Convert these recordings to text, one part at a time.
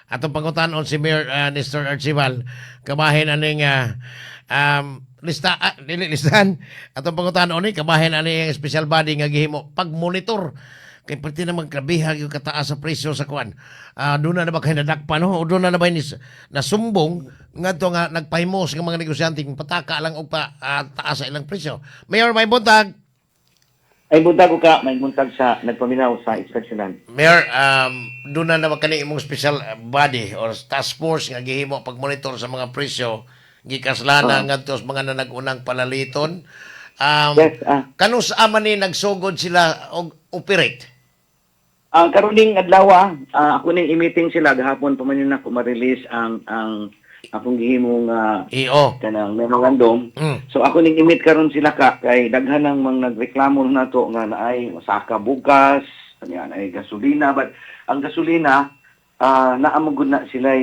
atong pangutanon si Mayor Nestor Archival kabahin aning dili listahan atong pangutanon ni kabahin aning special body nga gihimo pag-monitor kay pati naman kabihag yung kataas sa presyo sa kuan. Doon na ba kayo nadakpan no? O doon na ba ni nasumbong nga to nga nagpahimos ng mga negosyante kung pataka lang o taas sa ilang presyo. Mayor, may buntag. Ay buntag ko ka, may buntag sa nagpaminaw sa inspeksyonan. Mayor, doon na naman kani imong special body or task force nga gihimo pag-monitor sa mga presyo gikaslana ngadto sa mga nanag-unang palaliton. Yes, Kanus aman ni nagsugod sila og operate? Karuning adlaw, ako ning i-meeting sila gahapon pa man yun ako ma-release ang akong gihimong EO. kanang memorandum. Mm. So ako ning i-meet karon sila ka kay daghan ng mga nagreklamo nato nga naay saka bugas, kanya ay gasolina, but ang gasolina naamugod na sila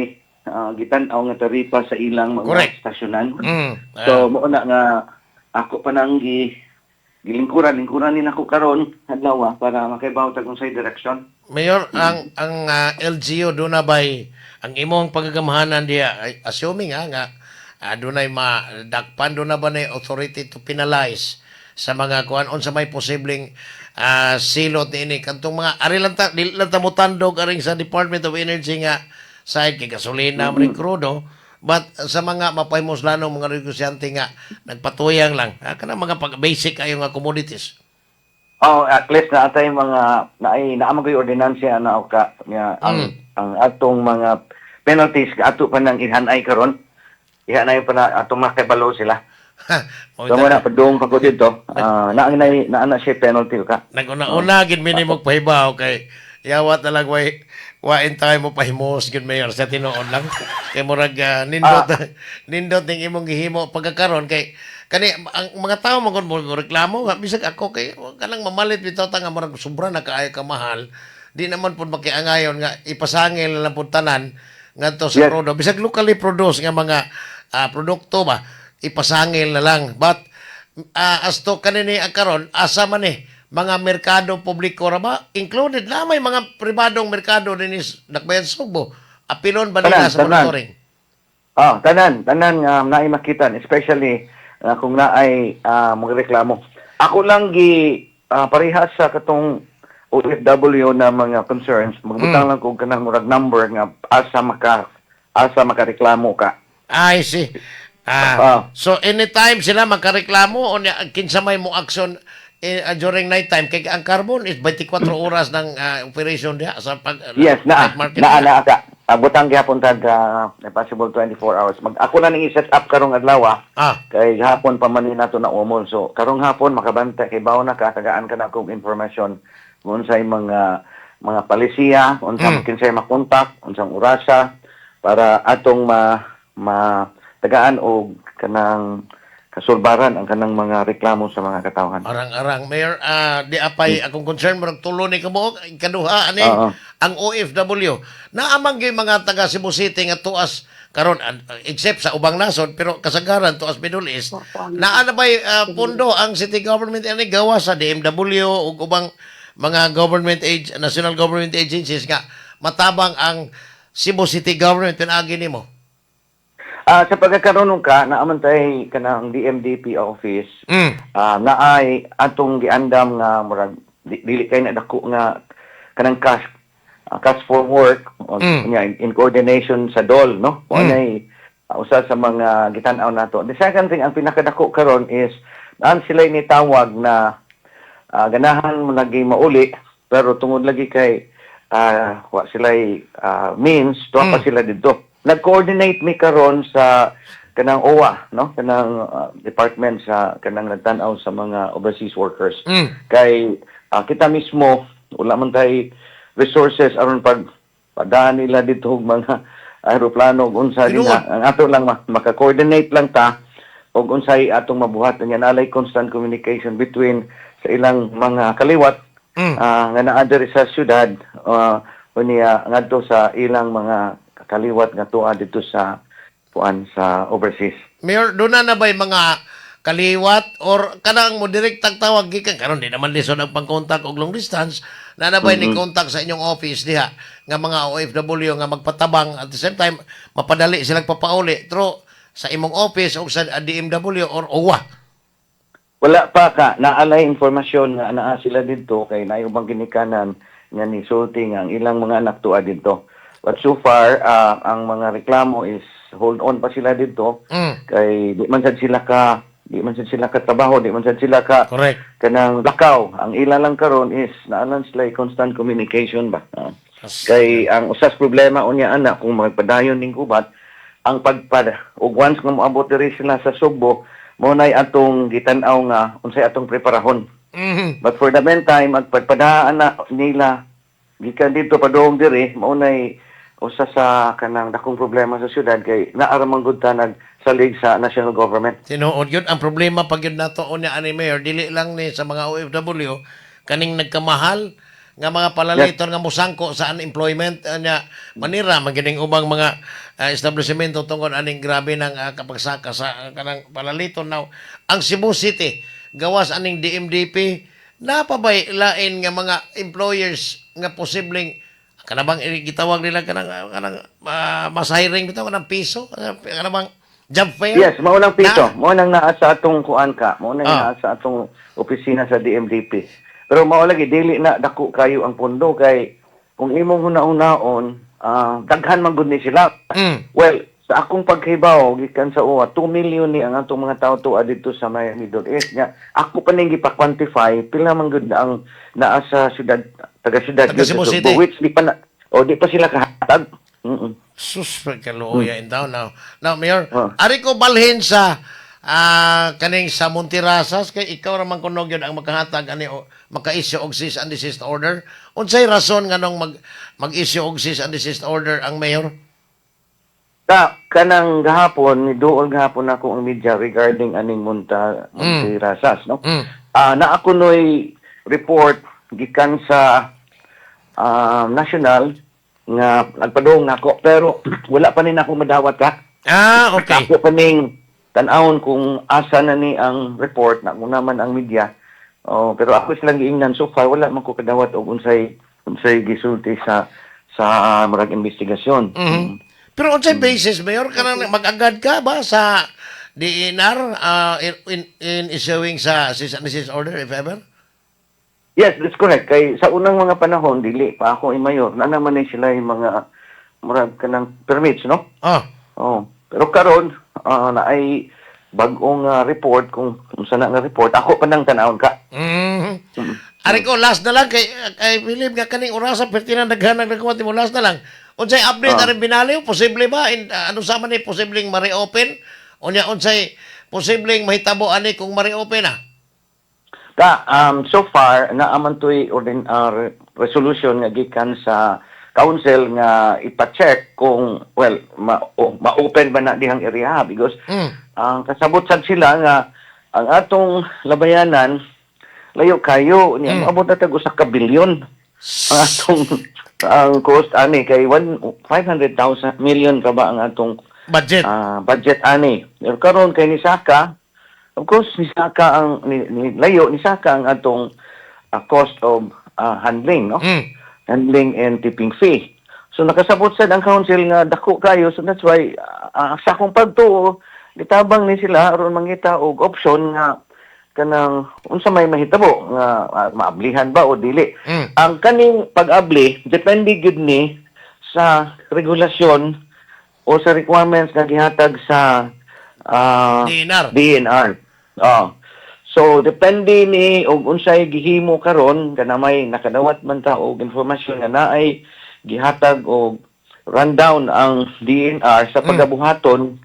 gitan-aw nga taripa sa ilang mga Correct. stasyonan. Mm. So mo na nga ako pa nang gilingkuran ni nako karon adlaw para makaibaw tag unsay direksyon. Mayor, ang LGU doon na ba'y ang imong pagagamahanan diya, assuming nga doon ay madakpan, doon na ba na authority to penalize sa mga kuan on sa may posibleng silot ni ini kantong mga ari lang ta mo tandog aring sa Department of Energy nga side kay gasolina mm crudo, but sa mga mapahimoslanong mga negosyante nga nagpatuyang lang kana mga basic ayo nga commodities. At least na atay mga naamang ko'y ordinansya na ka nga ang atong mga penalties ato pa nang ihanay karon. Ihanay pa na atong makibalo sila. So mo na padung pa ko dito. Na siya penalty ka. Naguna-una gid minimum pahibaw kay yawat na lang wain tayo mo pahimos gid mayor sa tinuod lang kay murag nindot ning imong gihimo pagkakaron kay kani ang mga tao mo reklamo bisag ako kay kanang mamalit bitaw ta nga murag sobra na kaayo ka mahal di naman pud makiangayon nga ipasangil na lang pud tanan ngadto sa product bisag locally produced nga mga produkto ba ipasangil na lang but as to kanini karon asa man mga merkado publiko ra ba included na may mga pribadong merkado din is Dakbayan Sugbo apilon ba nila sa monitoring? Tanan naay makitan especially kung naay magreklamo. Ako lang parehas sa katong OFW na mga concerns, magbutang lang kung kanang murag number nga asa makareklamo ka. I see. So anytime sila makareklamo o kinsa may mo action during night time kay ang carbon is 24 oras ng operation diha sa pag yes na market ka butang gyapon tag possible 24 hours ako na ning i-set up karong adlaw kay hapon pa man nato na umol so karong hapon makabantay kay bawo na tagaan ka na kog information kung unsay mga palisiya unsa kinsay makontak unsang orasa para atong tagaan og kanang kasulbaran ang kanang mga reklamo sa mga katawhan. Arang-arang. Mayor, di apay akong concern mo tulo ni kabuok kaduha ani ang OFW. Naamang gyud mga taga Cebu City nga tuas karon except sa ubang nasod pero kasagaran tuas Middle East. Naa na bay pundo ang city government ani gawa sa DMW ug ubang mga national government agencies nga matabang ang Cebu City government pinagi nimo. Sa pagkakaroon ka, naamantay ka ng DMDP office, naay atong giandam nga murag dili kay na dako nga kanang cash for work in coordination sa DOL, no? Unay usa sa mga gitan-aw nato. The second thing ang pinakadako karon is naan sila ni tawag na ganahan mo lagi mauli pero tungod lagi kay wa sila means tuwa pa sila dito. Nag-coordinate mi karon sa kanang OWA, no? Kanang department sa kanang nagtan-aw sa mga overseas workers. Kay kita mismo wala man tay resources aron padaan nila dito og mga aeroplano ug unsa dinha. Ang ato lang maka-coordinate lang ta og unsay atong mabuhat nya nalay constant communication between sa ilang mga kaliwat nga naa diri sa syudad unya ngadto sa ilang mga kaliwat nga tuwa dito sa overseas. Mayor, doon na ba mga kaliwat or kanang mo direct tawag gikan karon di naman lisod ang pang-contact og long distance na nabay ni contact sa inyong office diha nga mga OFW nga magpatabang at the same time mapadali silang papauli through sa imong office o sa DMW or OWA? Wala pa ka, naalay informasyon nga naa sila dito kay naayong bang ginikanan nga ni sulti nga ang ilang mga anak tuwa dito. But so far, ang mga reklamo is hold on pa sila dito kay di man sad sila ka trabaho, di man sad sila ka Correct. kanang lakaw. Ang ila lang karon is naalan sila constant communication ba. Kay ang usas problema unya anak kung magpadayon ning ubat ang pagpada ug once nga moabot diri sila sa Subo mo nay atong gitan-aw nga unsay atong preparahon. But for the meantime ang pagpadaan na nila gikan dito padung diri mao nay usa sa kanang dakong problema sa syudad kay naaramang gud ta nagsalig sa national government. Tinuod yun. Ang problema pag yun natuon niya ani Mayor, dili lang ni sa mga OFW, kaning nagkamahal nga mga palaliton nga musangko sa unemployment nya manira magining ubang mga establishmento tungod aning grabe ng kapagsaka sa kanang palaliton. Now, ang Cebu City gawas aning DMDP napabay lain nga mga employers nga posibleng kanabang gitawag nila kanang mas hiring bitaw kanang piso kanabang job fair. Yes, mao nang piso. Mao nang naa sa atong kuan ka. Mao nang naa sa atong opisina sa DMDP. Pero mao lagi dili na dako kayo ang pondo kay kung imong hunaon daghan man gud ni sila. Well, sa akong paghibaw gikan sa UWA 2 million ni ang atong mga tawo tuwa dito sa may Middle East nya. Ako pa ning gipa-quantify pila man gud na ang naa sa syudad taga-syudad Taga Cebu City. which di pa na di pa sila kahatag. Sus, kaluoya in town now. Now, Mayor, ari ko balhin sa kaning sa Montirasas kay ikaw raman kunog yun ang makahatag ani o maka-issue og cease and desist order. Unsay rason nga nung mag-issue og cease and desist order ang Mayor? Kanang gahapon, niduol gahapon ako ang media regarding aning Montirasas, no? Na ako noy report gikan sa national nga nagpadong nako pero wala pa nin ako madawat ka. Okay. Ako pa ning tan-awon kung asa na ni ang report na kung naman ang media. Pero ako silang giingnan so far wala man ko kadawat og unsay gisulti sa marag investigasyon. Pero unsay basis, Mayor, kanang mag-agad ka ba sa DNR in issuing sa cease and desist order if ever? Yes, that's correct. Kay sa unang mga panahon dili pa ako mayor na naman ni sila yung mga murag kanang permits, no? Pero karon na ay bag-ong report kung sana nga report ako pa nang tanawon ka. Ari ko last na lang kay Philip nga kaning orasa pertinang daghanang nagkuwat mo last na lang. Unsay update ari binaliw posible ba ano sa man ni posibleng ma-reopen? Unya unsay posibleng mahitabo ani kung ma-reopen na? So far naaman toy resolution nga gikan sa council nga ipa-check kung ma-open ba na dihang area because ang kasabot sad sila nga ang atong labayanan layo kayo ni abot na tag usa ka bilyon ang atong ang cost ani kay 500,000 million ka ba ang atong budget ani. Pero karon kay ni Saka of course ni Saka ang layo ni Saka ang atong cost of handling, no? Handling and tipping fee. So nakasabot sad ang council nga dako kayo so that's why sa akong pagtuo gitabang ni sila aron mangita og option nga kanang unsa may mahitabo nga maablihan ba o dili. Ang kaning pag-abli depende gid ni sa regulasyon o sa requirements nga gihatag sa DNR. So depende ni og unsay gihimo karon kana may nakadawat man ta og informasyon nga naay gihatag og rundown ang DNR sa pagabuhaton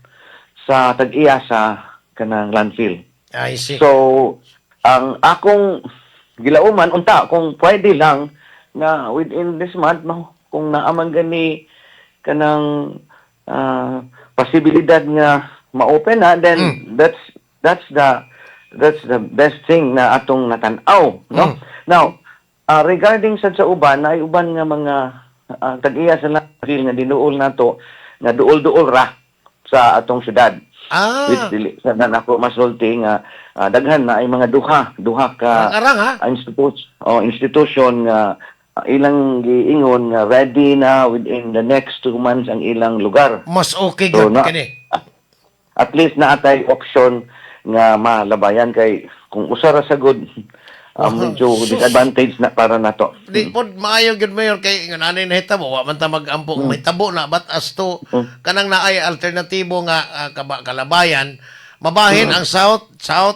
sa tag-iya sa kanang landfill. I see. So ang akong gilauman unta kung pwede lang na within this month no kung naaman gani kanang posibilidad nga ma-open na then that's the best thing na atong natanaw, no? Now, regarding sa uban, ay uban nga mga tag-iya sa landfill nga dinuol nato nga duol-duol ra sa atong syudad. Which dili sa nako masulti nga daghan na ay mga duha ka arang ha? institution nga ilang giingon nga ready na within the next 2 months ang ilang lugar. Mas okay So, gyud kini. at least na atay option nga malabayan kay kung usara sa good medyo sus. disadvantage na para nato. Di pod maayo gyud mayor kay nganay nahitabo wa man ta magampo may tabo na but as to kanang naay alternatibo nga kalabayan mabahin ang south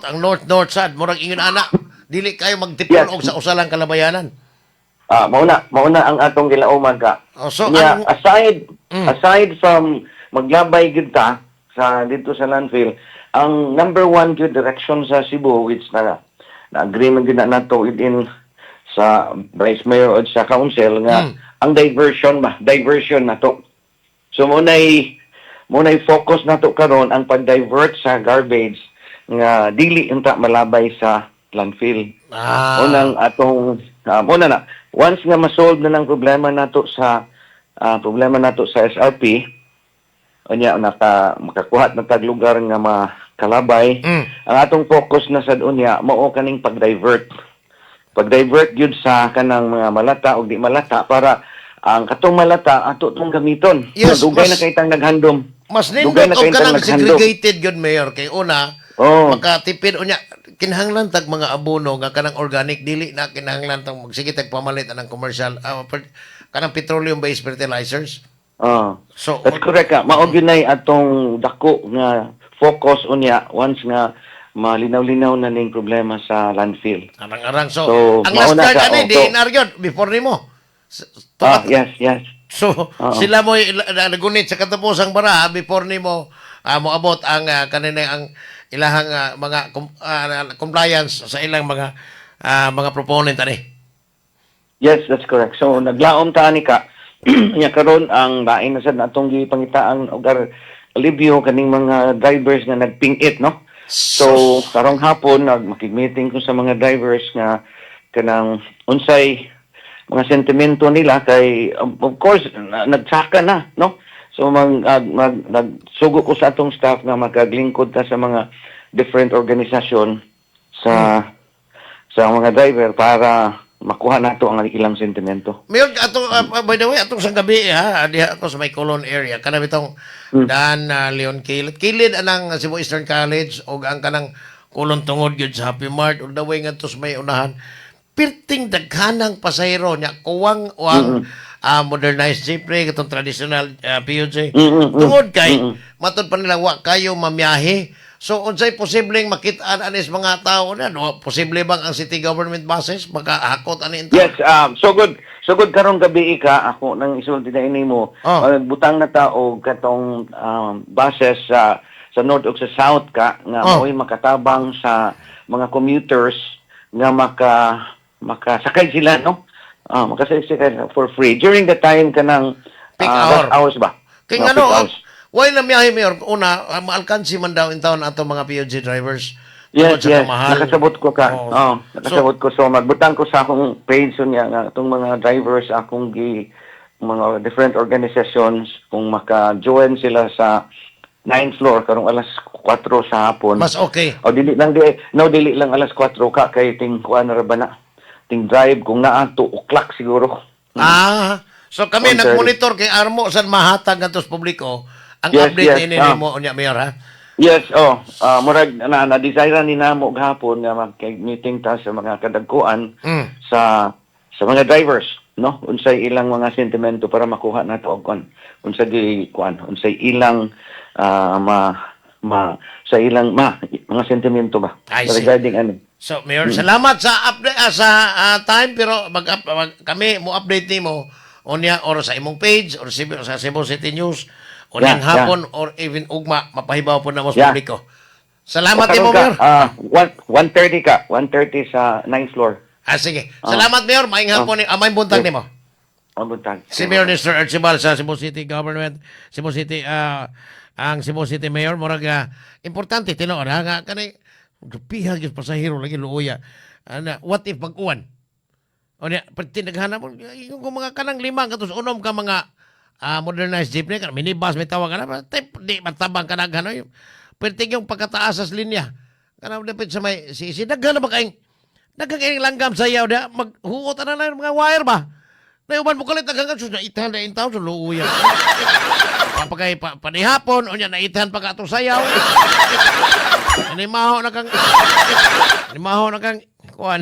ang north sad murag ingon ana dili kayo magtipon Yes. og sa usa lang kalabayanan. Mauna ang atong gilauman ka. Oh, so Yeah, ang aside from maglabay gyud ta sa dito sa landfill, ang number one gyud direction sa Cebu which na agreement gyud na nato within sa vice mayor o sa council nga ang diversion nato. So munay focus nato karon ang pag-divert sa garbage nga dili unta malabay sa landfill. Unang atong muna na once nga ma-solve na ng problema nato sa SRP unya makakuha na tag lugar nga makalabay ang atong focus na sad unya mao kaning pag-divert gyud sa kanang mga malata o di malata para ang katong malata ato tong gamiton. Yes, Dugay na kay tang naghandom. mas Dugay nindot na og kay tang kanang naghandom. segregated gyud mayor kay una makatipid unya kinahanglan tag mga abono nga kanang organic dili na kinahanglan tag magsige tag pamalit anang commercial kanang petroleum based fertilizers. So That's correct ka. Mao gyud nay atong dako nga focus unya once nga malinaw-linaw na ning problema sa landfill. arang so ang last So, mauna card ka, ani oh, di so- inaryod before nimo. Yes. So sila mo nagunit sa katapusang bara before nimo moabot ang kanina ang ilahang mga compliance sa ilang mga proponent ani. Yes, that's correct. So naglaom ta ni ka. Nya karon ang lain na sad natong gipangitaang og alivio kaning mga drivers nga nagpingit, no? So karong hapon makig-meeting ko sa mga drivers nga kanang unsay mga sentimento nila kay of course nagsaka na, no? So nagsugo ko sa atong staff nga magaglingkod ta sa mga different organisasyon sa mga driver para makuha nato ang ilang sentimento. Mayor, by the way, atong sang gabi diha ako sa may Colon area, kana bitong Dan Leon Kilid anang Cebu Eastern College og ang kanang Colon tungod gyud sa Happy Mart ug daway ngadto sa may unahan. Pirting daghanang pasahero nya kuwang modernized jeepney katong traditional PUJ. Tungod kay matud pa nila wa kayo mamiyahe. So, unsay posibleng makitaan anis mga tao na? No? Posible bang ang city government buses makahakot ani ito? Yes, so good. So good karong gabi ka ako nang isulti na ini mo. Butang na tao katong buses sa north ug sa south ka nga mo'y makatabang sa mga commuters nga makasakay sila, no? Makasakay for free during the time kanang Peak hour. rush hours ba? Kaya No, ano, peak hours. why na miyahe, Mayor? Una, maalkansi man daw in town ato mga PUJ drivers. Yes, Tungod sa yes. kamahal. Nakasabot ko ka. Oh. Nakasabot ko. So, magbutang ko sa akong page niya nga itong mga drivers, akong mga different organizations, kung maka-join sila sa 9th floor, karong alas 4 sa hapon. Mas okay. O, dili lang alas 4 ka, kay ting kuha na ba na. Ting drive, kung naa 2 o'clock siguro. So kami Okay. nag-monitor kay Armo sa mahatag ngadto sa publiko. Ang Yes, update yes. ni mo nya, Mayor, ha? Yes, murag na-desire ni namo gahapon nga mag-meeting ta sa mga kadagkuan sa mga drivers, no? Unsay ilang mga sentimento para makuha nato og unsay ilang sa ilang mga sentimento ba I see. regarding ano. So, Mayor, salamat sa update sa time pero kami mo update nimo unya or sa imong page or sa Cebu City News unyang Yeah, hapon or even ugma mapahibaw po na mo sa Yeah. publiko. Salamat Karon nimo, Mayor. 1:30 sa 9th floor. Sige. Salamat, Mayor. Maayong hapon ni amay buntag nimo. Ang buntag. Si Mayor Mr. Archibald sa Cebu City Government, Cebu City, ang Cebu City Mayor, murag importante, tinoon, nga, kanay, pihag yung pasahero, lagi luuya. What if mag-uwan? O niya, tinaghanap mo, yung mga kanang lima, katos unom ka mga modernized jeepney, minibus, may tawag ka na, di matabang ka naghanoy. Perting yung pagkataas sa linya. Kanang dapat sa may sisi, naghanap ba kayong langgam sa iyaw, maghuot na lang mga wire ba? Nayuban mo kalit hanggang sus na itahan na intaw sa luuyan. Papagay panihapon, o niya na itahan pa ka itong sayaw. Animaho na kang, kuhan,